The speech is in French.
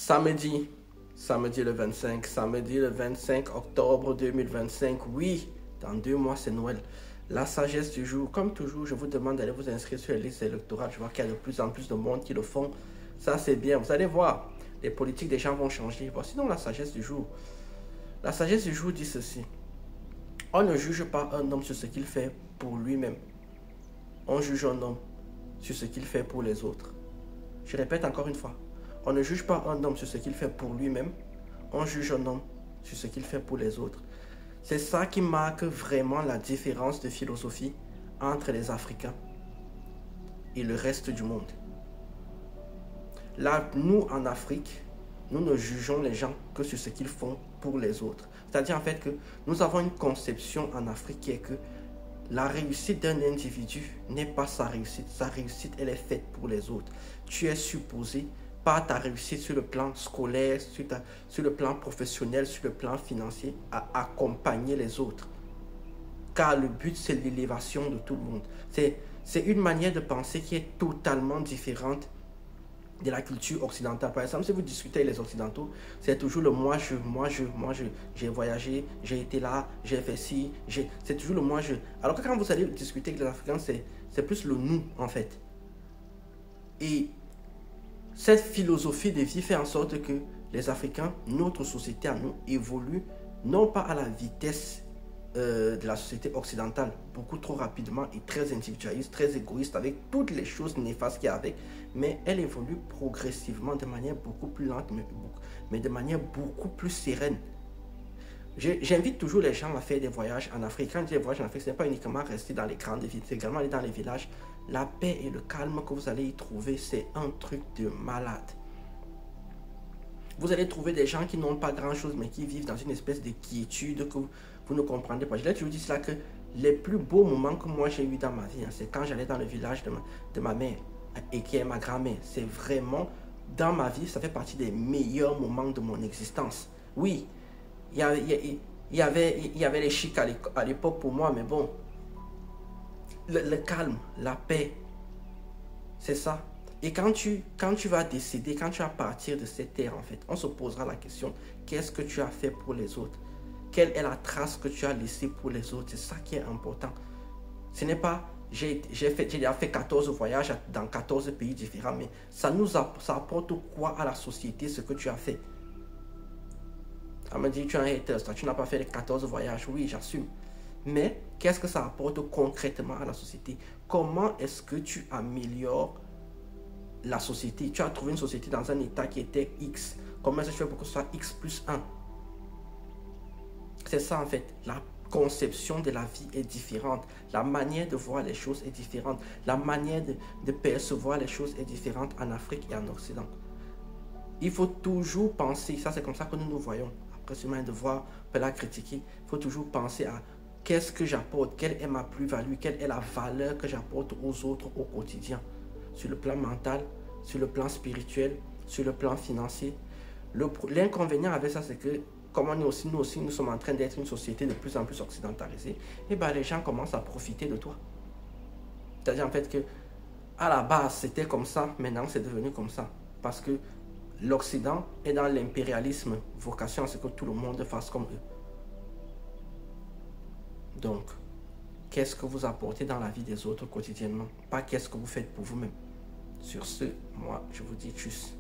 Samedi le 25 octobre 2025. Oui, dans 2 mois, c'est Noël. La sagesse du jour, comme toujours, je vous demande d'aller vous inscrire sur les listes électorales. Je vois qu'il y a de plus en plus de monde qui le font. Ça, c'est bien. Vous allez voir, les politiques des gens vont changer. Bon, sinon, la sagesse du jour. La sagesse du jour dit ceci. On ne juge pas un homme sur ce qu'il fait pour lui-même. On juge un homme sur ce qu'il fait pour les autres. Je répète encore une fois. On ne juge pas un homme sur ce qu'il fait pour lui-même. On juge un homme sur ce qu'il fait pour les autres. C'est ça qui marque vraiment la différence de philosophie entre les Africains et le reste du monde. Là, nous, en Afrique, nous ne jugeons les gens que sur ce qu'ils font pour les autres. C'est-à-dire en fait que nous avons une conception en Afrique qui est que la réussite d'un individu n'est pas sa réussite. Sa réussite, elle est faite pour les autres. Tu es supposé, par ta réussite sur le plan scolaire, sur le plan professionnel, sur le plan financier, à accompagner les autres. Car le but, c'est l'élévation de tout le monde. C'est une manière de penser qui est totalement différente de la culture occidentale. Par exemple, si vous discutez avec les Occidentaux, c'est toujours le moi, j'ai voyagé, j'ai été là, j'ai fait ci, c'est toujours le moi, je. Alors que quand vous allez discuter avec les Africains, c'est plus le nous, en fait. Et cette philosophie de vie fait en sorte que les Africains, notre société à nous, évolue non pas à la vitesse de la société occidentale, beaucoup trop rapidement et très individualiste, très égoïste, avec toutes les choses néfastes qu'il y a avec, mais elle évolue progressivement de manière beaucoup plus lente, mais de manière beaucoup plus sereine. J'invite toujours les gens à faire des voyages en Afrique. Quand je dis des voyages en Afrique, ce n'est pas uniquement rester dans les grandes villes, c'est également aller dans les villages. La paix et le calme que vous allez y trouver, c'est un truc de malade. Vous allez trouver des gens qui n'ont pas grand-chose, mais qui vivent dans une espèce de quiétude que vous ne comprendrez pas. Je l'ai toujours dit cela que les plus beaux moments que moi j'ai eu dans ma vie, c'est quand j'allais dans le village de ma mère et qui est ma grand-mère. C'est vraiment, dans ma vie, ça fait partie des meilleurs moments de mon existence. Oui, il y avait les chics à l'époque pour moi, mais bon, le calme, la paix, c'est ça. Et quand tu vas décéder, quand tu vas partir de cette terre, en fait, on se posera la question, qu'est-ce que tu as fait pour les autres? Quelle est la trace que tu as laissée pour les autres? C'est ça qui est important. Ce n'est pas, j'ai fait 14 voyages dans 14 pays différents, mais ça apporte quoi à la société, ce que tu as fait? On me dit, tu es un hater, tu n'as pas fait les 14 voyages. Oui, j'assume. Mais qu'est-ce que ça apporte concrètement à la société? Comment est-ce que tu améliores la société? Tu as trouvé une société dans un état qui était X. Comment est-ce que tu fais pour que ce soit X plus 1? C'est ça en fait. La conception de la vie est différente. La manière de voir les choses est différente. La manière de percevoir les choses est différente en Afrique et en Occident. Il faut toujours penser, ça c'est comme ça que nous nous voyons. Après ce moment de voir, on peut la critiquer. Il faut toujours penser à qu'est-ce que j'apporte, quelle est ma plus-value, quelle est la valeur que j'apporte aux autres au quotidien. Sur le plan mental, sur le plan spirituel, sur le plan financier. L'inconvénient avec ça, c'est que comme nous aussi, nous sommes en train d'être une société de plus en plus occidentalisée, et ben les gens commencent à profiter de toi. C'est-à-dire en fait que à la base, c'était comme ça, maintenant c'est devenu comme ça. Parce que l'Occident est dans l'impérialisme, vocation à ce que tout le monde fasse comme eux. Donc, qu'est-ce que vous apportez dans la vie des autres quotidiennement? Pas qu'est-ce que vous faites pour vous-même. Sur ce, moi, je vous dis tchuss.